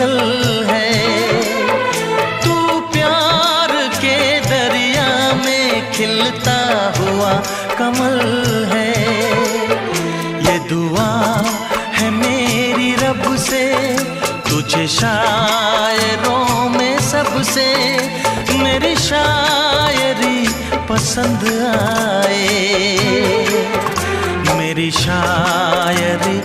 गजल है। तू प्यार के दरिया में खिलता हुआ कमल है। ये दुआ है मेरी रब से, तुझे शायरों में सबसे मेरी शायरी पसंद आए, मेरी शायरी